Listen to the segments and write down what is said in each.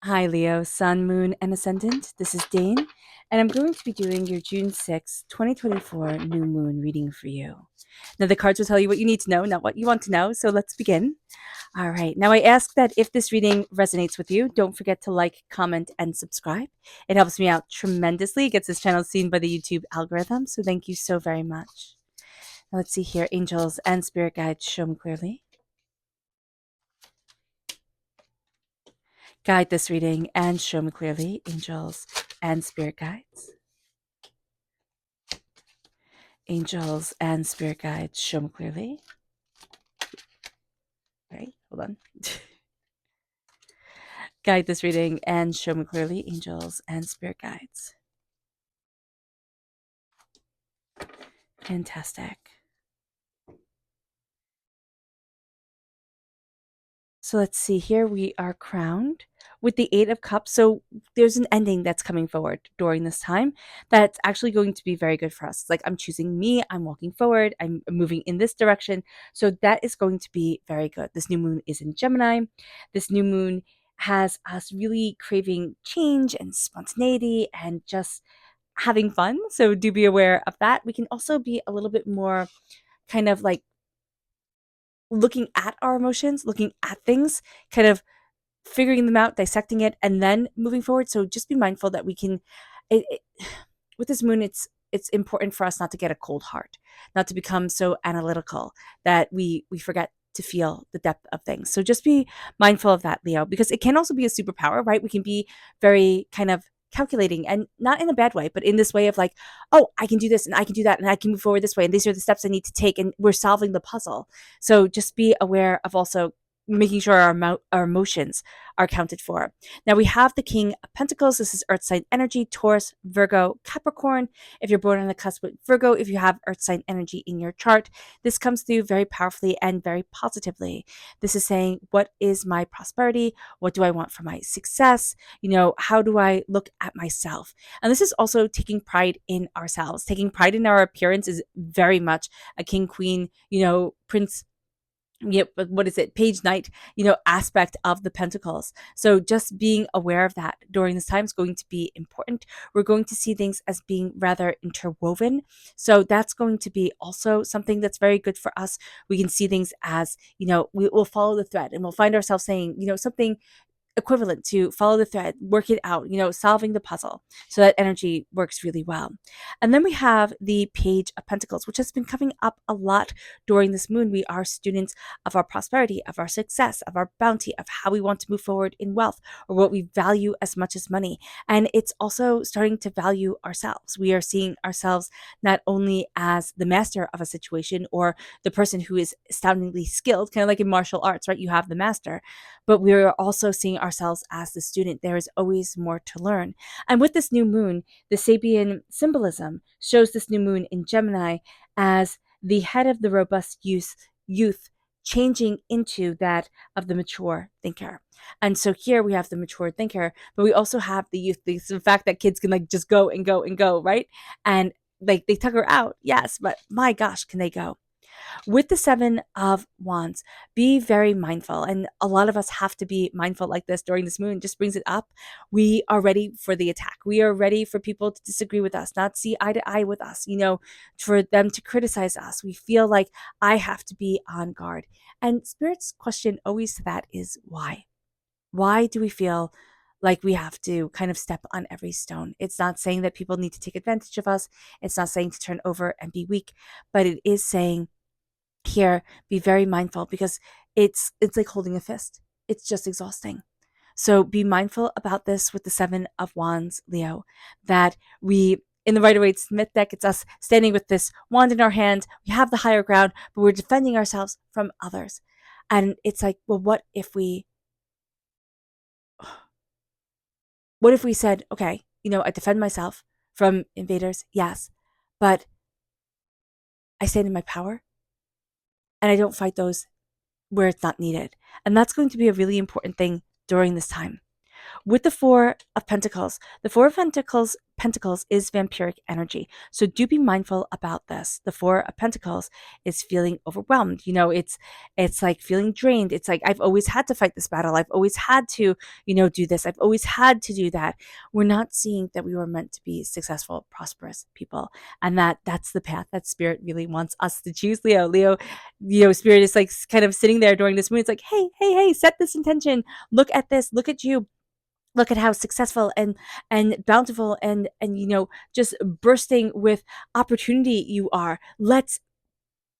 Hi, Leo, Sun, Moon, and Ascendant. This is Dane, and I'm going to be doing your June 6th, 2024 new moon reading for you. Now, the cards will tell you what you need to know, not what you want to know, so let's begin. All right, now I ask that if this reading resonates with you, don't forget to like, comment, and subscribe. It helps me out tremendously. It gets this channel seen by the YouTube algorithm, so thank you so very much. Now, let's see here. Angels and spirit guides, show me clearly. Guide this reading and show me clearly, angels and spirit guides. Angels and spirit guides, show me clearly. Right, hold on. Guide this reading and show me clearly, angels and spirit guides. Fantastic. So let's see here. We are crowned with the Eight of Cups. So there's an ending that's coming forward during this time that's actually going to be very good for us. It's like I'm choosing me, I'm walking forward, I'm moving in this direction. So that is going to be very good. This new moon is in Gemini. This new moon has us really craving change and spontaneity and just having fun. So do be aware of that. We can also be a little bit more kind of like looking at our emotions, looking at things, kind of figuring them out, dissecting it, and then moving forward. So just be mindful that we can. It, with this moon, it's important for us not to get a cold heart, not to become so analytical that we forget to feel the depth of things. So just be mindful of that, Leo, because it can also be a superpower, right? We can be very kind of calculating and not in a bad way, but in this way of like, oh, I can do this and I can do that and I can move forward this way and these are the steps I need to take and we're solving the puzzle. So just be aware of also making sure our emotions are accounted for. Now we have the King of Pentacles. This is Earth sign energy, Taurus, Virgo, Capricorn. If you're born on the cusp with Virgo, if you have Earth sign energy in your chart, this comes through very powerfully and very positively. This is saying, what is my prosperity? What do I want for my success? How do I look at myself? And this is also taking pride in ourselves. Taking pride in our appearance is very much a king, queen, prince, yep, but what is it, page knight, aspect of the pentacles. So just being aware of that during this time is going to be important. We're going to see things as being rather interwoven, so that's going to be also something that's very good for us. We can see things as, we will follow the thread and we'll find ourselves saying, something equivalent to follow the thread, work it out, solving the puzzle. So that energy works really well. And then we have the Page of Pentacles, which has been coming up a lot during this moon. We are students of our prosperity, of our success, of our bounty, of how we want to move forward in wealth or what we value as much as money. And it's also starting to value ourselves. We are seeing ourselves not only as the master of a situation or the person who is astoundingly skilled, kind of like in martial arts, right? You have the master, but we're also seeing ourselves as the student. There is always more to learn. And with this new moon, the Sabian symbolism shows this new moon in Gemini as the head of the robust youth changing into that of the mature thinker. And so here we have the mature thinker, but we also have the youth, the fact that kids can like just go and go and go, right? And like they tug her out, yes, but my gosh, can they go? With the Seven of Wands, be very mindful. And a lot of us have to be mindful like this during this moon. Just brings it up. We are ready for the attack. We are ready for people to disagree with us, not see eye to eye with us, for them to criticize us. We feel like I have to be on guard. And Spirit's question always to that is why? Why do we feel like we have to kind of step on every stone? It's not saying that people need to take advantage of us. It's not saying to turn over and be weak, but it is saying here, be very mindful because it's like holding a fist. It's just exhausting. So be mindful about this with the Seven of Wands, Leo, that we in the Rider-Waite Smith deck, it's us standing with this wand in our hand. We have the higher ground, but we're defending ourselves from others. And it's like, well, what if we said, okay, I defend myself from invaders, yes, but I stand in my power and I don't fight those where it's not needed. And that's going to be a really important thing during this time. With the Four of Pentacles, the Four of Pentacles is vampiric energy. So do be mindful about this. The Four of Pentacles is feeling overwhelmed. It's like feeling drained. It's like, I've always had to fight this battle. I've always had to, do this. I've always had to do that. We're not seeing that we were meant to be successful, prosperous people. And that's the path that Spirit really wants us to choose, Leo. Spirit is like kind of sitting there during this moon. It's like, hey, hey, hey, set this intention. Look at this. Look at you. Look at how successful and bountiful and just bursting with opportunity you are. Let's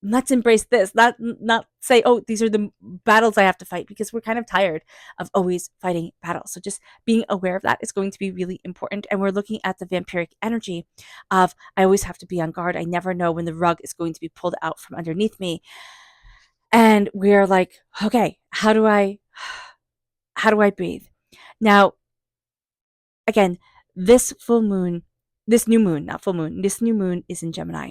embrace this. Not say, oh, these are the battles I have to fight, because we're kind of tired of always fighting battles. So just being aware of that is going to be really important. And we're looking at the vampiric energy of, I always have to be on guard. I never know when the rug is going to be pulled out from underneath me. And we're like, okay, how do I breathe? Now, again, this new moon is in Gemini.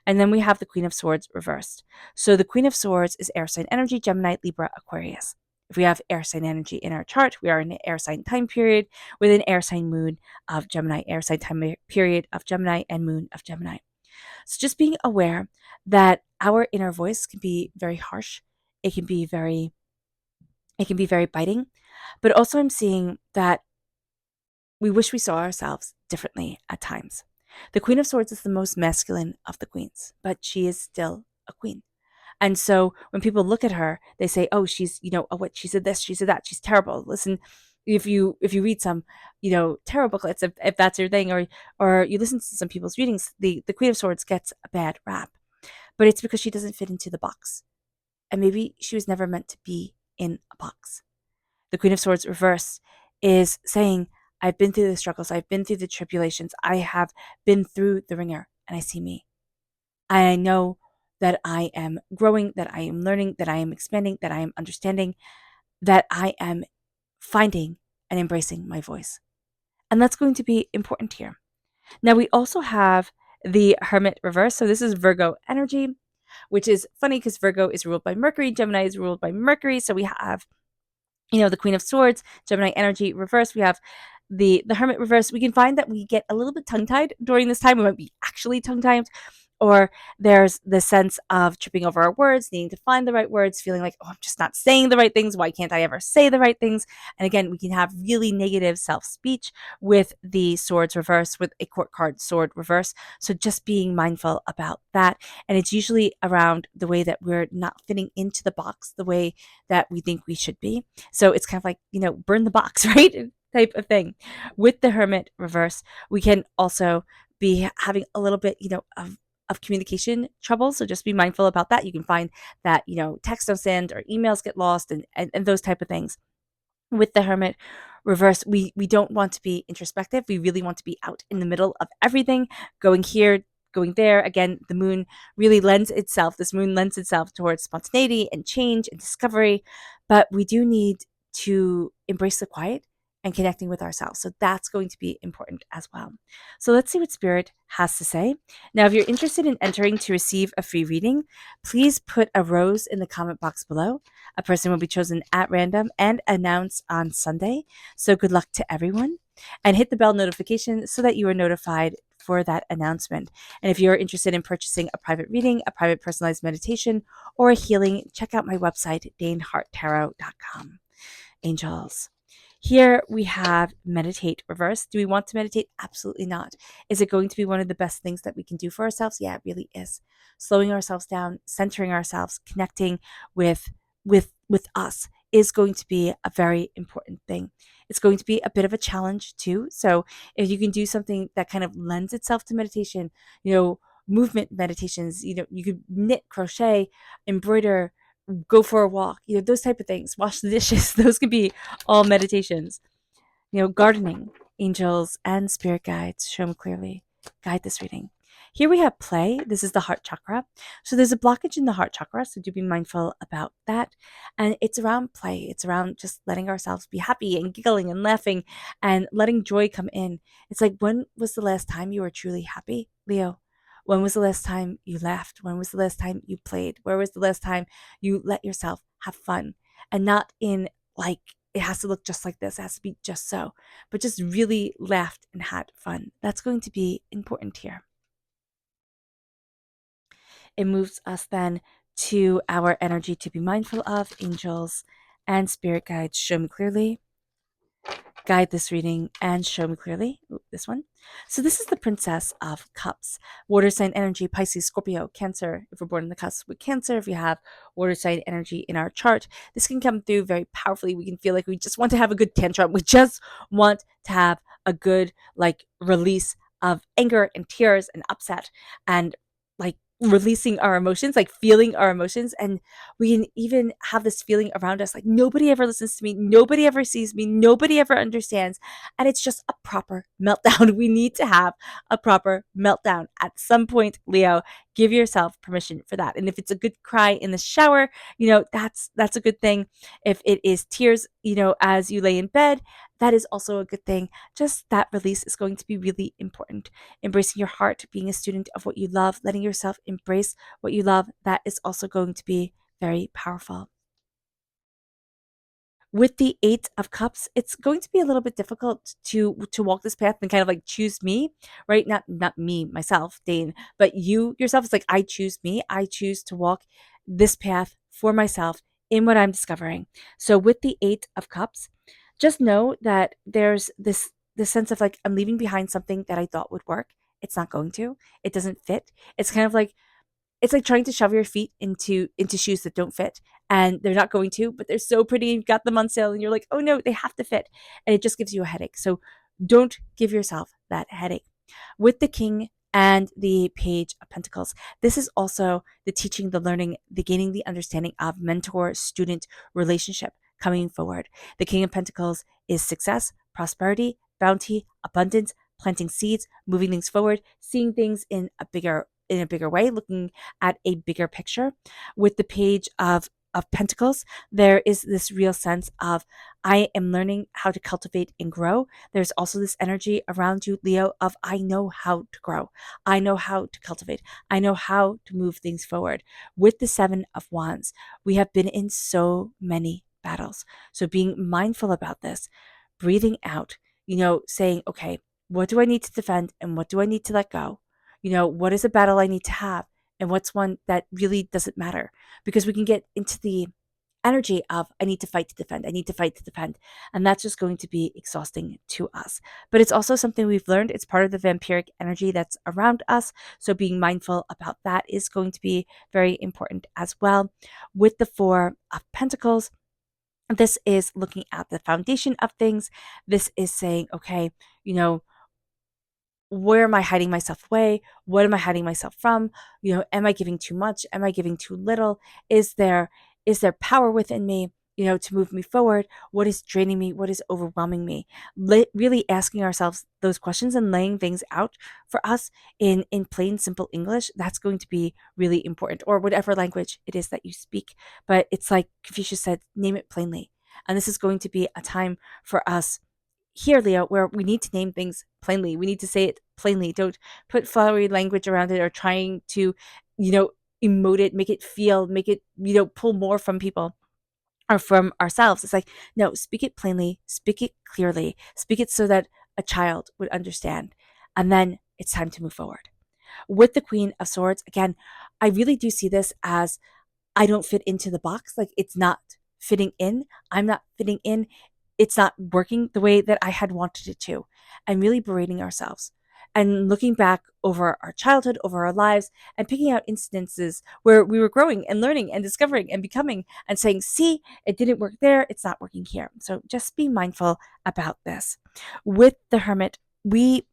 And then we have the Queen of Swords reversed. So the Queen of Swords is air sign energy, Gemini, Libra, Aquarius. If we have air sign energy in our chart, we are in an air sign time period with an air sign moon of Gemini, air sign time period of Gemini, and moon of Gemini. So just being aware that our inner voice can be very harsh. It can be very biting. But also I'm seeing that we wish we saw ourselves differently at times. The Queen of Swords is the most masculine of the queens, but she is still a queen. And so when people look at her, they say, oh, she's, what, she said this, she said that, she's terrible. Listen, if you read some, tarot booklets, if that's your thing, or you listen to some people's readings, the Queen of Swords gets a bad rap. But it's because she doesn't fit into the box. And maybe she was never meant to be in a box. The Queen of Swords reverse is saying, I've been through the struggles, I've been through the tribulations, I have been through the ringer, and I see me. I know that I am growing, that I am learning, that I am expanding, that I am understanding, that I am finding and embracing my voice. And that's going to be important here. Now, we also have the Hermit reverse. So this is Virgo energy, which is funny because Virgo is ruled by Mercury, Gemini is ruled by Mercury. So we have, the Queen of Swords, Gemini energy reverse. We have the Hermit reverse. We can find that we get a little bit tongue-tied during this time. We might be actually tongue-tied, or there's the sense of tripping over our words, needing to find the right words, feeling like, oh, I'm just not saying the right things. Why can't I ever say the right things? And again, we can have really negative self-speech with the swords reverse, with a court card sword reverse. So just being mindful about that. And it's usually around the way that we're not fitting into the box the way that we think we should be. So it's kind of like, burn the box, right? Type of thing. With the Hermit reverse, we can also be having a little bit, of communication trouble. So just be mindful about that. You can find that, texts don't send or emails get lost and those type of things. With the Hermit reverse, we don't want to be introspective. We really want to be out in the middle of everything, going here, going there. Again, the moon really this moon lends itself towards spontaneity and change and discovery, but we do need to embrace the quiet and connecting with ourselves. So that's going to be important as well. So let's see what Spirit has to say. Now, if you're interested in entering to receive a free reading, please put a rose in the comment box below. A person will be chosen at random and announced on Sunday. So good luck to everyone. And hit the bell notification so that you are notified for that announcement. And if you're interested in purchasing a private reading, a private personalized meditation, or a healing, check out my website, daneharttarot.com. Angels. Here we have meditate reverse. Do we want to meditate? Absolutely not. Is it going to be one of the best things that we can do for ourselves? Yeah, it really is. Slowing ourselves down, centering ourselves, connecting with us is going to be a very important thing. It's going to be a bit of a challenge too. So if you can do something that kind of lends itself to meditation, movement meditations, you could knit, crochet, embroider, go for a walk, those type of things, wash the dishes. Those could be all meditations. Gardening, angels and spirit guides show me clearly, guide this reading. Here we have play. This is the heart chakra. So there's a blockage in the heart chakra, so do be mindful about that. And it's around play. It's around just letting ourselves be happy and giggling and laughing and letting joy come in. It's like, when was the last time you were truly happy, Leo? When was the last time you laughed? When was the last time you played? Where was the last time you let yourself have fun? And not in like it has to look just like this. It has to be just so. But just really laughed and had fun. That's going to be important here. It moves us then to our energy to be mindful of, angels and spirit guides. Show me clearly, guide this reading, and show me clearly. Ooh, this one. So this is the Princess of Cups. Water sign energy, Pisces, Scorpio, Cancer. If we're born in the cusp with Cancer, if we have water sign energy in our chart, this can come through very powerfully. We can feel like we just want to have a good tantrum. We just want to have a good release of anger and tears and upset and like releasing our emotions, like feeling our emotions. And we can even have this feeling around us like nobody ever listens to me, nobody ever sees me, nobody ever understands. And it's just a proper meltdown. We need to have a proper meltdown at some point, Leo. Give yourself permission for that. And if it's a good cry in the shower, that's a good thing. If it is tears, as you lay in bed, that is also a good thing. Just that release is going to be really important. Embracing your heart, being a student of what you love, letting yourself embrace what you love, that is also going to be very powerful. With the Eight of Cups, it's going to be a little bit difficult to walk this path and kind of choose me, right? Not me, myself, Dane, but you yourself. It's like I choose me. I choose to walk this path for myself in what I'm discovering. So with the Eight of Cups, just know that there's this sense of I'm leaving behind something that I thought would work. It's not going to. It doesn't fit. It's kind of it's like trying to shove your feet into shoes that don't fit, and they're not going to, but they're so pretty. You've got them on sale and you're like, oh no, they have to fit. And it just gives you a headache. So don't give yourself that headache. With the King and the Page of Pentacles, this is also the teaching, the learning, the gaining, the understanding of mentor-student relationship coming forward. The King of Pentacles is success, prosperity, bounty, abundance, planting seeds, moving things forward, seeing things in a bigger way, looking at a bigger picture. With the Page of Pentacles, there is this real sense of I am learning how to cultivate and grow. There's also this energy around you, Leo, of I know how to grow. I know how to cultivate. I know how to move things forward. With the Seven of Wands, we have been in so many battles. So being mindful about this, breathing out, saying, okay, what do I need to defend and what do I need to let go? What is a battle I need to have and what's one that really doesn't matter? Because we can get into the energy of I need to fight to defend. I need to fight to defend. And that's just going to be exhausting to us. But it's also something we've learned. It's part of the vampiric energy that's around us. So being mindful about that is going to be very important as well. With the Four of Pentacles, this is looking at the foundation of things. This is saying, okay, where am I hiding myself away? What am I hiding myself from? Am I giving too much? Am I giving too little? Is there power within me, to move me forward? What is draining me? What is overwhelming me? Really asking ourselves those questions and laying things out for us in plain, simple English. That's going to be really important, or whatever language it is that you speak. But it's like Confucius said, name it plainly. And this is going to be a time for us here, Leo, where we need to name things plainly. We need to say it plainly. Don't put flowery language around it or trying to, emote it, make it feel, make it, pull more from people or from ourselves. It's like, no, speak it plainly, speak it clearly, speak it so that a child would understand. And then it's time to move forward. With the Queen of Swords, again, I really do see this as I don't fit into the box. Like it's not fitting in. I'm not fitting in. It's not working the way that I had wanted it to. And really berating ourselves and looking back over our childhood, over our lives, and picking out instances where we were growing and learning and discovering and becoming and saying, see, it didn't work there. It's not working here. So just be mindful about this. With the Hermit, we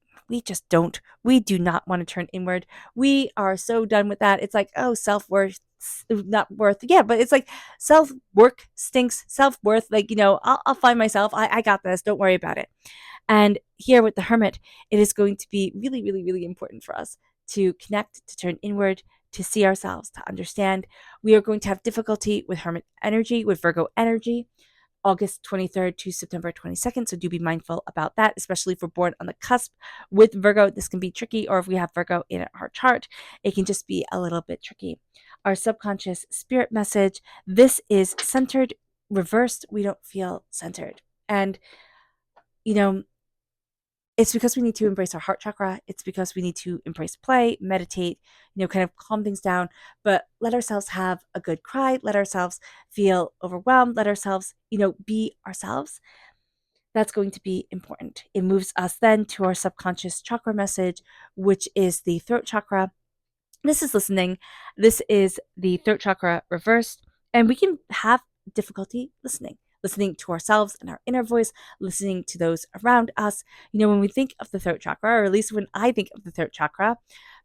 just don't. We do not want to turn inward. We are so done with that. It's like, oh, self-worth, not worth. Yeah, but it's like self-work stinks. Self-worth, I'll find myself. I got this. Don't worry about it. And here with the Hermit, it is going to be really, really, really important for us to connect, to turn inward, to see ourselves, to understand. We are going to have difficulty with Hermit energy, with Virgo energy. August 23rd to September 22nd. So do be mindful about that, especially if we're born on the cusp. With Virgo, this can be tricky, or if we have Virgo in our chart, it can just be a little bit tricky. Our subconscious spirit message, this is centered reversed, we don't feel centered. And, you know, it's because we need to embrace our heart chakra. It's because we need to embrace play, meditate, kind of calm things down, but let ourselves have a good cry, let ourselves feel overwhelmed, let ourselves, be ourselves. That's going to be important. It moves us then to our subconscious chakra message, which is the throat chakra. This is listening. This is the throat chakra reversed. And we can have difficulty listening to ourselves and our inner voice, listening to those around us. When we think of the throat chakra, or at least when I think of the throat chakra,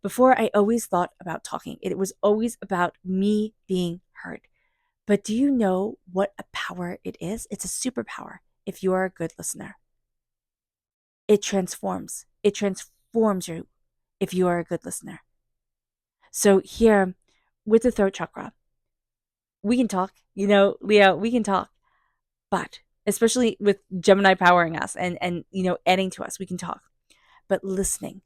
before I always thought about talking. It was always about me being heard. But do you know what a power it is? It's a superpower if you are a good listener. It transforms. It transforms you if you are a good listener. So here with the throat chakra, we can talk, Leo, we can talk, but especially with Gemini powering us and adding to us, we can talk. But listening,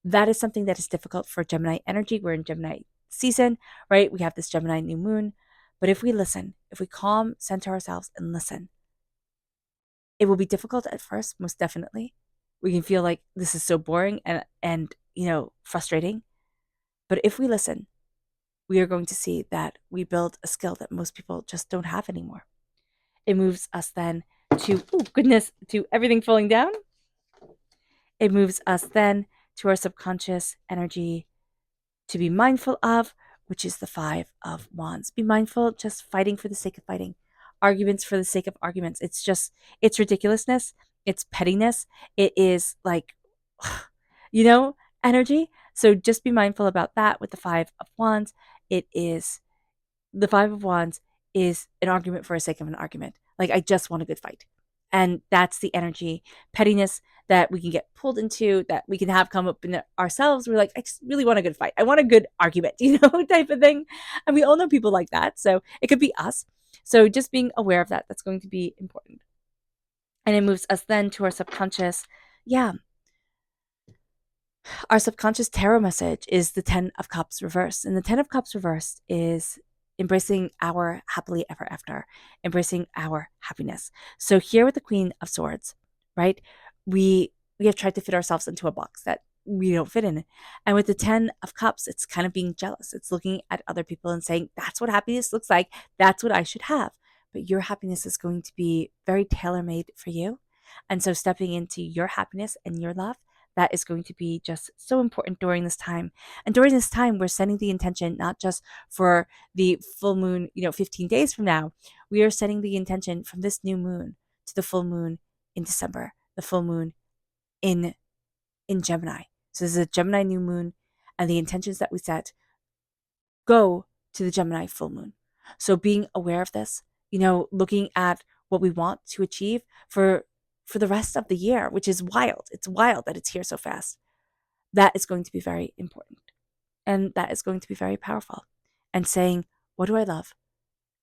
that is something that is difficult for Gemini energy. We're in Gemini season, right? We have this Gemini new moon. But if we listen, if we calm, center ourselves and listen, it will be difficult at first, most definitely. We can feel like this is so boring and frustrating. But if we listen, we are going to see that we build a skill that most people just don't have anymore. It moves us then to everything falling down. It moves us then to our subconscious energy to be mindful of, which is the Five of Wands. Be mindful, just fighting for the sake of fighting, arguments for the sake of arguments. It's ridiculousness, it's pettiness, it is like, energy. So just be mindful about that with the Five of Wands. It is the Five of Wands is an argument for the sake of an argument. Like, I just want a good fight. And that's the energy, pettiness that we can get pulled into, that we can have come up in ourselves. We're like, I just really want a good fight. I want a good argument, type of thing. And we all know people like that. So it could be us. So just being aware of that, that's going to be important. And it moves us then to our subconscious. Yeah, our subconscious tarot message is the 10 of Cups reversed. And the 10 of Cups reversed is embracing our happily ever after, embracing our happiness. So here with the Queen of Swords, right? We have tried to fit ourselves into a box that we don't fit in. And with the 10 of Cups, it's kind of being jealous. It's looking at other people and saying, that's what happiness looks like. That's what I should have. But your happiness is going to be very tailor-made for you. And so stepping into your happiness and your love, that is going to be just so important during this time. And during this time, we're setting the intention not just for the full moon, 15 days from now. We are setting the intention from this new moon to the full moon in December, the full moon in Gemini. So this is a Gemini new moon, and the intentions that we set go to the Gemini full moon. So being aware of this, looking at what we want to achieve for the rest of the year, which is wild. It's wild that it's here so fast. That is going to be very important. And that is going to be very powerful. And saying, what do I love?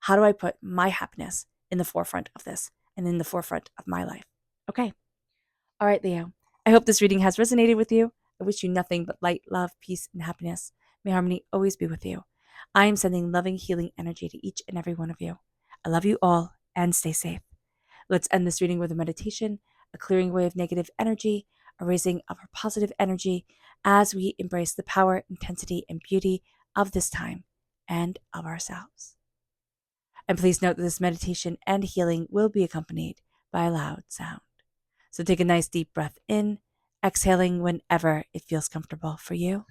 How do I put my happiness in the forefront of this and in the forefront of my life? Okay. All right, Leo. I hope this reading has resonated with you. I wish you nothing but light, love, peace, and happiness. May harmony always be with you. I am sending loving, healing energy to each and every one of you. I love you all and stay safe. Let's end this reading with a meditation, a clearing away of negative energy, a raising of our positive energy as we embrace the power, intensity, and beauty of this time and of ourselves. And please note that this meditation and healing will be accompanied by a loud sound. So take a nice deep breath in, exhaling whenever it feels comfortable for you.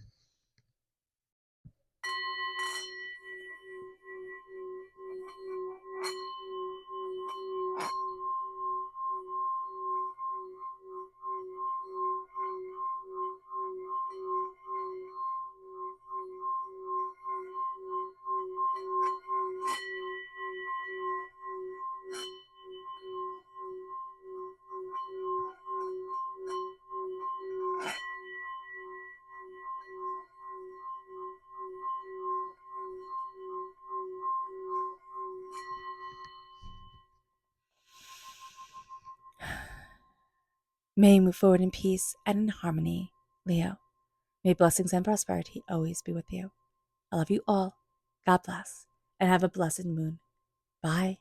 May you move forward in peace and in harmony, Leo. May blessings and prosperity always be with you. I love you all. God bless, and have a blessed moon. Bye.